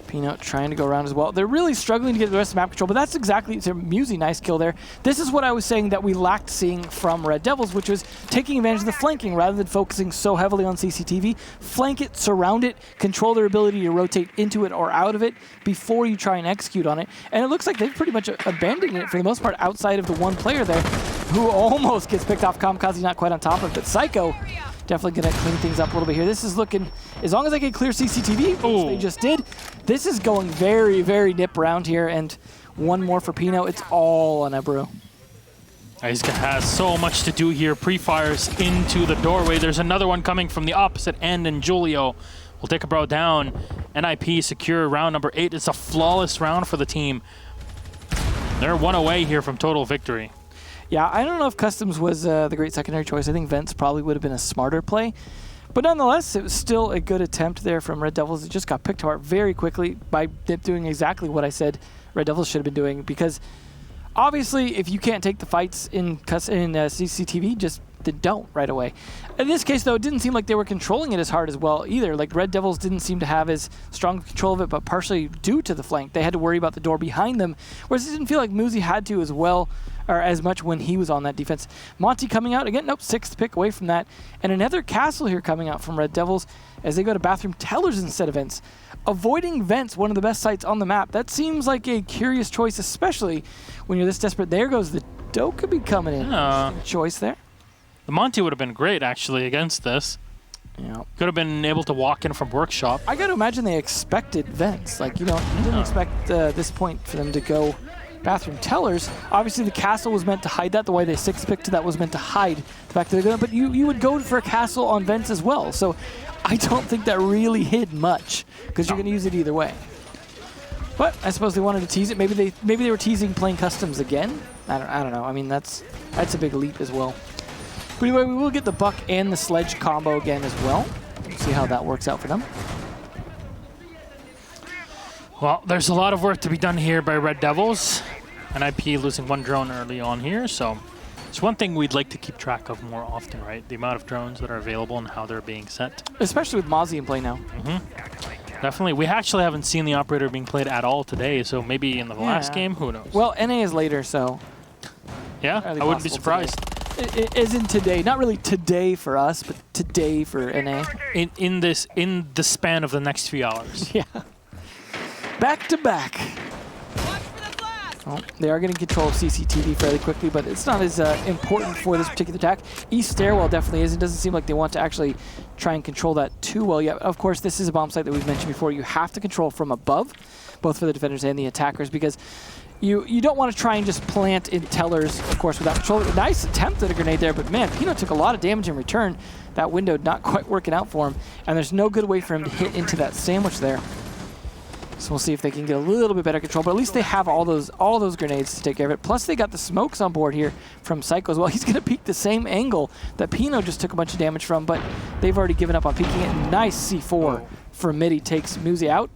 Peanut trying to go around as well. They're really struggling to get the rest of map control, but that's exactly, it's a Musi, nice kill there. This is what I was saying that we lacked seeing from Red Devils, which was taking advantage of the flanking rather than focusing so heavily on CCTV. Flank it, surround it, control their ability to rotate into it or out of it before you try and execute on it. And it looks like they've pretty much abandoned it for the most part outside of the one player there who almost gets picked off. Kamikaze not quite on top of it, but Psycho definitely going to clean things up a little bit here. This is looking, as long as I can clear CCTV, which they just did, this is going very, very nip round here. And 1 more for Pino. It's all on Ebro. He's has so much to do here. Pre-fires into the doorway. There's another one coming from the opposite end, and Julio will take a bro down. NIP secure round number 8. It's a flawless round for the team. They're 1 away here from total victory. Yeah, I don't know if Customs was the great secondary choice. I think Vents probably would have been a smarter play. But nonetheless, it was still a good attempt there from Red Devils. It just got picked apart very quickly by doing exactly what I said Red Devils should have been doing. Because obviously, if you can't take the fights in CCTV, just don't right away. In this case, though, it didn't seem like they were controlling it as hard as well either. Like, Red Devils didn't seem to have as strong control of it, but partially due to the flank. They had to worry about the door behind them, whereas it didn't feel like Muzi had to as well, or as much when he was on that defense. Monty coming out again, nope, 6th pick away from that. And another castle here coming out from Red Devils as they go to bathroom tellers instead of vents. Avoiding vents, one of the best sites on the map. That seems like a curious choice, especially when you're this desperate. There goes the dough could be coming in. Choice there. The Monty would have been great, actually, against this. Yeah. Could have been able to walk in from workshop. I got to imagine they expected vents. Like, you know, you didn't expect this point for them to go Bathroom Tellers. Obviously, the castle was meant to hide that. The way they 6-picked that was meant to hide the fact that they're gonna. But you would go for a castle on vents as well. So I don't think that really hid much because you're gonna use it either way. But I suppose they wanted to tease it. Maybe they were teasing playing customs again. I don't know. I mean that's a big leap as well. But anyway, we will get the Buck and the Sledge combo again as well. See how that works out for them. Well, there's a lot of work to be done here by Red Devils. NIP losing 1 drone early on here, so it's one thing we'd like to keep track of more often, right? The amount of drones that are available and how they're being set. Especially with Mozzie in play now. Definitely. We actually haven't seen the operator being played at all today, so maybe in the last game, who knows? Well, NA is later, so... Yeah, I wouldn't be surprised. As in today, not really today for us, but today for NA. In the span of the next few hours. Yeah. Back to back. Oh, they are getting control of CCTV fairly quickly, but it's not as important for this particular attack. East Stairwell definitely is. It doesn't seem like they want to actually try and control that too well yet. Of course, this is a bomb site that we've mentioned before. You have to control from above, both for the defenders and the attackers, because you don't want to try and just plant in tellers, of course, without control. Nice attempt at a grenade there, but man, Pino took a lot of damage in return. That window not quite working out for him, and there's no good way for him to hit into that sandwich there. So we'll see if they can get a little bit better control, but at least they have all those grenades to take care of it. Plus they got the smokes on board here from Psycho as well. He's going to peek the same angle that Pino just took a bunch of damage from, but they've already given up on peeking it. Nice C4 for Midi takes Muzi out.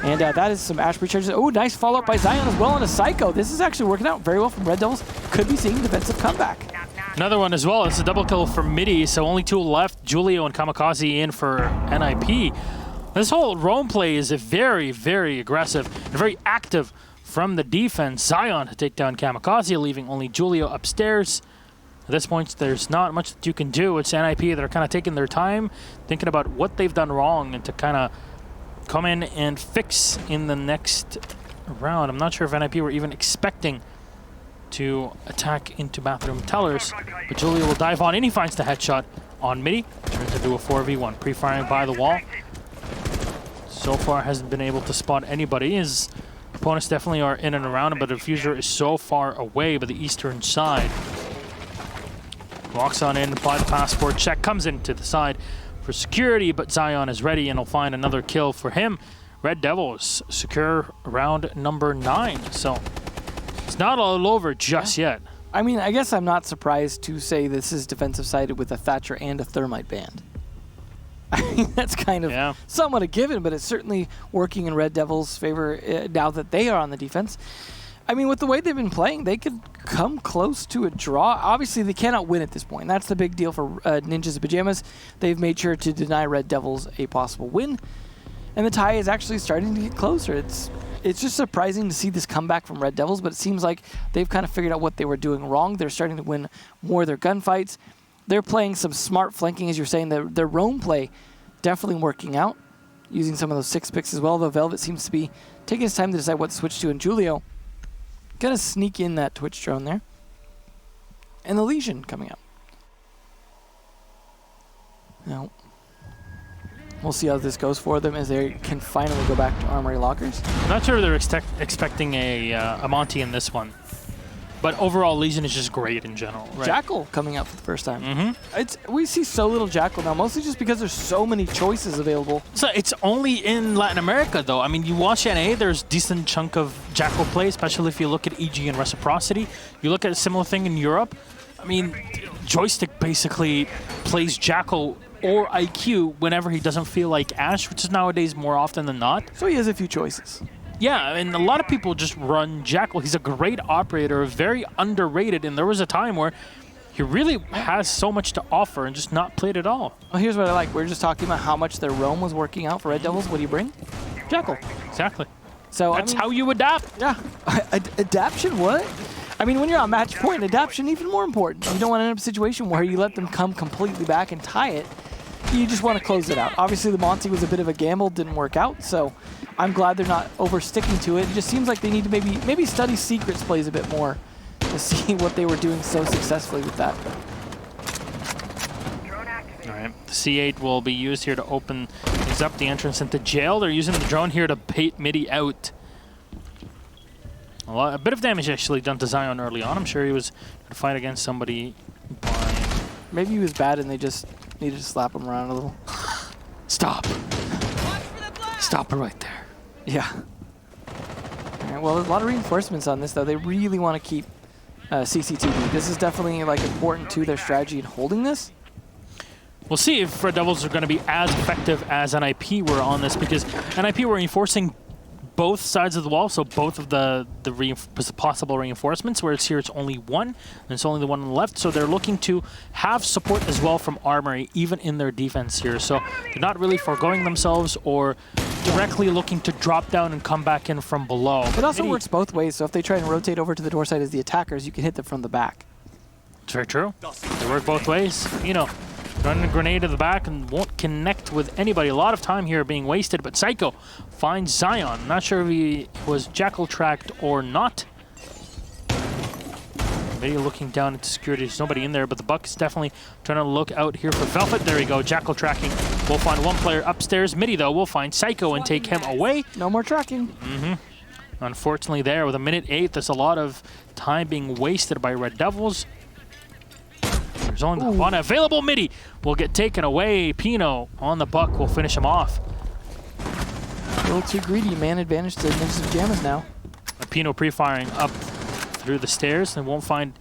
And that is some Ash recharges. Oh, nice follow-up by Zion as well on a Psycho. This is actually working out very well from Red Devils. Could be seeing defensive comeback. Another one as well. It's a double kill for Midi, so only 2 left. Julio and Kamikaze in for NIP. This whole roam play is very, very aggressive and very active from the defense. Zion to take down Kamikaze, leaving only Julio upstairs. At this point, there's not much that you can do. It's NIP that are kind of taking their time, thinking about what they've done wrong and to kind of come in and fix in the next round. I'm not sure if NIP were even expecting to attack into Bathroom Tellers, but Julio will dive on and he finds the headshot on Midi. Turns into a 4v1, pre-firing by the wall. So far hasn't been able to spot anybody. His opponents definitely are in and around him, but the diffuser is so far away by the eastern side. Walks on in, by the passport check, comes into the side for security, but Zion is ready and will find another kill for him. Red Devils secure round number 9, so it's not all over just yet. I mean, I guess I'm not surprised to say this is defensive sided with a Thatcher and a Thermite band. I mean, that's kind of somewhat a given, but it's certainly working in Red Devils' favor now that they are on the defense. I mean, with the way they've been playing, they could come close to a draw. Obviously, they cannot win at this point. That's the big deal for Ninjas and Pyjamas. They've made sure to deny Red Devils a possible win, and the tie is actually starting to get closer. It's just surprising to see this comeback from Red Devils, but it seems like they've kind of figured out what they were doing wrong. They're starting to win more of their gunfights. They're playing some smart flanking, as you're saying. Their roam play definitely working out, using some of those 6-picks as well, though Velvet seems to be taking his time to decide what to switch to, and Julio gonna sneak in that Twitch drone there. And the Legion coming up. Now, we'll see how this goes for them as they can finally go back to Armory Lockers. I'm not sure they're expecting a Monty in this one. But overall, Legion is just great in general. Right? Jackal coming out for the first time. We see so little Jackal now, mostly just because there's so many choices available. So it's only in Latin America, though. I mean, you watch NA, there's a decent chunk of Jackal play, especially if you look at EG and Reciprocity. You look at a similar thing in Europe. I mean, Joystick basically plays Jackal or IQ whenever he doesn't feel like Ash, which is nowadays more often than not. So he has a few choices. Yeah, and a lot of people just run Jackal. He's a great operator, very underrated, and there was a time where he really has so much to offer and just not played at all. Well, here's what I like. We're just talking about how much their roam was working out for Red Devils. What do you bring? Jackal. Exactly. So that's how you adapt. Yeah. Adaption, what? I mean, when you're on match point, adaption even more important. You don't want to end up in a situation where you let them come completely back and tie it. You just want to close it out. Obviously, the Monty was a bit of a gamble, didn't work out, so I'm glad they're not over sticking to it. It just seems like they need to maybe study Secrets plays a bit more to see what they were doing so successfully with that. All right, the C8 will be used here to open things up, the entrance into jail. They're using the drone here to bait Midi out. A bit of damage actually done to Zion early on. I'm sure he was going to fight against somebody by... Maybe he was bad and they just needed to slap him around a little. Stop. Stop it right there. Yeah. All right, well, there's a lot of reinforcements on this, though. They really want to keep CCTV. This is definitely like important to their strategy in holding this. We'll see if Red Devils are going to be as effective as NIP were on this, because NIP were reinforcing both sides of the wall, so both of the possible reinforcements, whereas here it's only one, and it's only the one on the left, so they're looking to have support as well from Armory, even in their defense here. So they're not really foregoing themselves or directly looking to drop down and come back in from below. It also works both ways, so if they try and rotate over to the door side as the attackers, you can hit them from the back. It's very true. They work both ways. You know, running a grenade to the back and won't connect with anybody. A lot of time here being wasted, but Psycho finds Zion. Not sure if he was jackal tracked or not. Maybe looking down into security. There's nobody in there, but the Buck is definitely trying to look out here for Velvet. There we go. Jackal tracking. We'll find one player upstairs. Midi, though, will find Psycho and take him away. No more tracking. Unfortunately, there with a minute 8, there's a lot of time being wasted by Red Devils. There's only one available. Midi will get taken away. Pino on the Buck will finish him off. A little too greedy. Man advantage to Ninjas of Pyjamas now. Pino pre-firing up through the stairs and won't find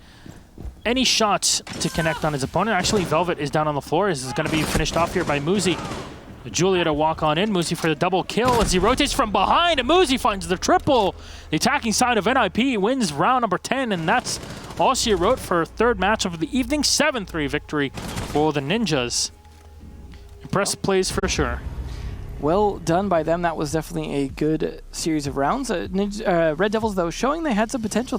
any shots to connect on his opponent. Actually, Velvet is down on the floor. This is going to be finished off here by Muzi. Julia to walk on in. Muzi for the double kill as he rotates from behind, and Muzi finds the triple. The attacking side of NIP wins round number 10, and that's all she wrote for her third match of the evening. 7-3 victory for the Ninjas. Impressive plays for sure. Well done by them. That was definitely a good series of rounds. Red Devils, though, showing they had some potential.